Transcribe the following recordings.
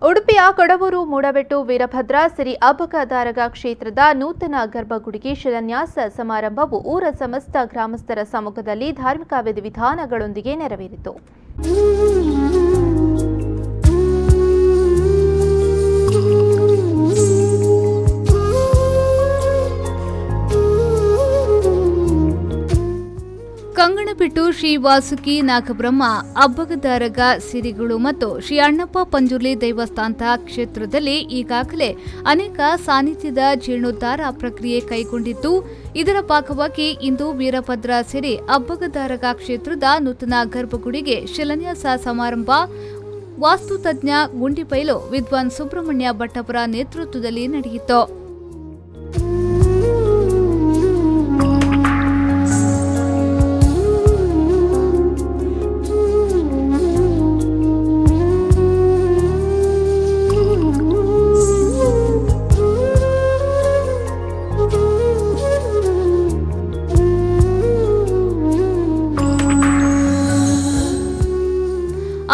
ಉಡುಪಿಯ ಕಡವೂರು ಮೂಡಬೆಟ್ಟು ವೀರಭದ್ರ ಸಿರಿ ಅಬ್ಬಗದಾರಗ ಕ್ಷೇತ್ರದ ನೂತನ ಗರ್ಭಗುಡಿಗೆ ಶಿಲಾನ್ಯಾಸ ಸಮಾರಂಭವು ಊರ ಸಮಸ್ತ ಗ್ರಾಮಸ್ಥರ ಸಮ್ಮುಖದಲ್ಲಿ ಧಾರ್ಮಿಕ ವಿಧಿವಿಧಾನಗಳೊಂದಿಗೆ ನೆರವೇರಿತು. ಕಂಗಣಬಿಟ್ಟು ಶ್ರೀ ವಾಸುಕಿ ನಾಗಬ್ರಹ್ಮ ಅಬ್ಬಗದಾರಗ ಸಿರಿಗಳು ಮತ್ತು ಶ್ರೀ ಅಣ್ಣಪ್ಪ ಪಂಜುರ್ಲಿ ದೇವಸ್ಥಾನದ ಕ್ಷೇತ್ರದಲ್ಲಿ ಈಗಾಗಲೇ ಅನೇಕ ಸಾನ್ನಿಧ್ಯದ ಜೀರ್ಣೋದ್ಧಾರ ಪ್ರಕ್ರಿಯೆ ಕೈಗೊಂಡಿದ್ದು, ಇದರ ಭಾಗವಾಗಿ ಇಂದು ವೀರಭದ್ರ ಸಿರಿ ಅಬ್ಬಗದಾರಗ ಕ್ಷೇತ್ರದ ನೂತನ ಗರ್ಭಗುಡಿಗೆ ಶಿಲಾನ್ಯಾಸ ಸಮಾರಂಭ ವಾಸ್ತುತಜ್ಞ ಗುಂಡಿಪೈಲು ವಿದ್ವಾನ್ ಸುಬ್ರಹ್ಮಣ್ಯ ಭಟ್ಟವರ ನೇತೃತ್ವದಲ್ಲಿ ನಡೆಯಿತು.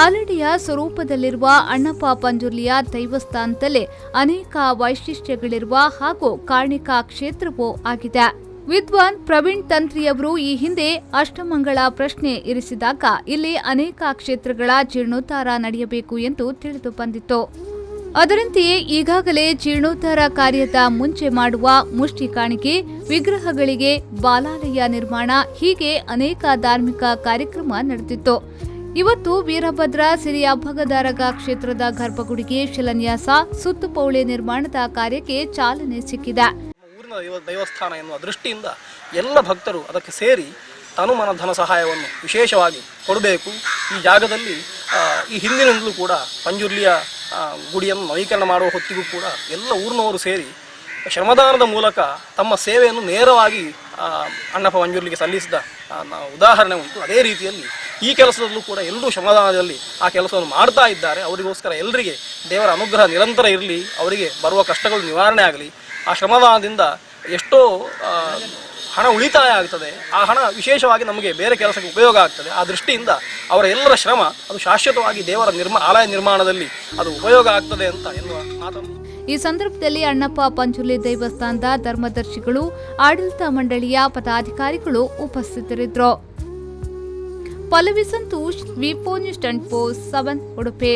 ಆಲಡಿಯ ಸ್ವರೂಪದಲ್ಲಿರುವ ಅಣ್ಣಪ್ಪ ಪಂಜುರ್ಲಿಯ ದೇವಸ್ಥಾನದಲ್ಲಿ ಅನೇಕ ವೈಶಿಷ್ಟ್ಯಗಳಿರುವ ಹಾಗೂ ಕಾರ್ಣಿಕ ಕ್ಷೇತ್ರವೂ ಆಗಿದೆ. ವಿದ್ವಾನ್ ಪ್ರವೀಣ್ ತಂತ್ರಿಯವರು ಈ ಹಿಂದೆ ಅಷ್ಟಮಂಗಳ ಪ್ರಶ್ನೆ ಇರಿಸಿದಾಗ ಇಲ್ಲಿ ಅನೇಕ ಕ್ಷೇತ್ರಗಳ ಜೀರ್ಣೋದ್ಧಾರ ನಡೆಯಬೇಕು ಎಂದು ತಿಳಿದು ಬಂದಿತ್ತು. ಅದರಂತೆಯೇ ಈಗಾಗಲೇ ಜೀರ್ಣೋದ್ಧಾರ ಕಾರ್ಯದ ಮುಂಚೆ ಮಾಡುವ ಮುಷ್ಟಿ ಕಾಣಿಕೆ, ವಿಗ್ರಹಗಳಿಗೆ ಬಾಲಾಲಯ ನಿರ್ಮಾಣ ಹೀಗೆ ಅನೇಕ ಧಾರ್ಮಿಕ ಕಾರ್ಯಕ್ರಮ ನಡೆದಿತ್ತು. ಇವತ್ತು ವೀರಭದ್ರ ಸಿರಿ ಅಬ್ಬಗದಾರಗ ಕ್ಷೇತ್ರದ ಗರ್ಭಗುಡಿಗೆ ಶಿಲಾನ್ಯಾಸ, ಸುತ್ತುಪೌಳಿ ನಿರ್ಮಾಣದ ಕಾರ್ಯಕ್ಕೆ ಚಾಲನೆ ಸಿಕ್ಕಿದೆ. ಊರಿನ ದೇವಸ್ಥಾನ ಎನ್ನುವ ದೃಷ್ಟಿಯಿಂದ ಎಲ್ಲ ಭಕ್ತರು ಅದಕ್ಕೆ ಸೇರಿ ತನುಮನ ಧನ ಸಹಾಯವನ್ನು ವಿಶೇಷವಾಗಿ ಕೊಡಬೇಕು. ಈ ಜಾಗದಲ್ಲಿ ಈ ಹಿಂದಿನಿಂದಲೂ ಕೂಡ ಪಂಜುರ್ಲಿಯ ಗುಡಿಯನ್ನು ನವೀಕರಣ ಮಾಡುವ ಹೊತ್ತಿಗೂ ಕೂಡ ಎಲ್ಲ ಊರಿನವರು ಸೇರಿ ಶ್ರಮದಾನದ ಮೂಲಕ ತಮ್ಮ ಸೇವೆಯನ್ನು ನೇರವಾಗಿ ಅಣ್ಣಪ್ಪ ಪಂಜುರ್ಲಿಗೆ ಸಲ್ಲಿಸಿದ ಉದಾಹರಣೆ ಉಂಟು. ಅದೇ ರೀತಿಯಲ್ಲಿ ಈ ಕೆಲಸದಲ್ಲೂ ಕೂಡ ಎಲ್ಲರೂ ಶ್ರಮದಾನದಲ್ಲಿ ಆ ಕೆಲಸವನ್ನು ಮಾಡ್ತಾ ಇದ್ದಾರೆ. ಅವರಿಗೋಸ್ಕರ ಎಲ್ಲರಿಗೆ ದೇವರ ಅನುಗ್ರಹ ನಿರಂತರ ಇರಲಿ, ಅವರಿಗೆ ಬರುವ ಕಷ್ಟಗಳು ನಿವಾರಣೆ ಆಗಲಿ. ಆ ಶ್ರಮದಾನದಿಂದ ಎಷ್ಟೋ ಹಣ ಉಳಿತಾಯ ಆಗ್ತದೆ, ಆ ಹಣ ವಿಶೇಷವಾಗಿ ನಮಗೆ ಬೇರೆ ಕೆಲಸಕ್ಕೆ ಉಪಯೋಗ ಆಗ್ತದೆ. ಆ ದೃಷ್ಟಿಯಿಂದ ಅವರ ಎಲ್ಲರ ಶ್ರಮ ಅದು ಶಾಶ್ವತವಾಗಿ ದೇವರ ಆಲಯ ನಿರ್ಮಾಣದಲ್ಲಿ ಅದು ಉಪಯೋಗ ಆಗ್ತದೆ ಅಂತ ಎನ್ನುವ ಮಾತನ್ನು ಈ ಸಂದರ್ಭದಲ್ಲಿ ಅಣ್ಣಪ್ಪ ಪಂಜುರ್ಲಿ ದೇವಸ್ಥಾನದ ಧರ್ಮದರ್ಶಿಗಳು, ಆಡಳಿತ ಮಂಡಳಿಯ ಪದಾಧಿಕಾರಿಗಳು ಉಪಸ್ಥಿತರಿದ್ದರು. ಪಲ್ಲವಿ ಸಂತೋಷ್, ವಿ4 ನ್ಯೂಸ್ 7 ಉಡುಪಿ.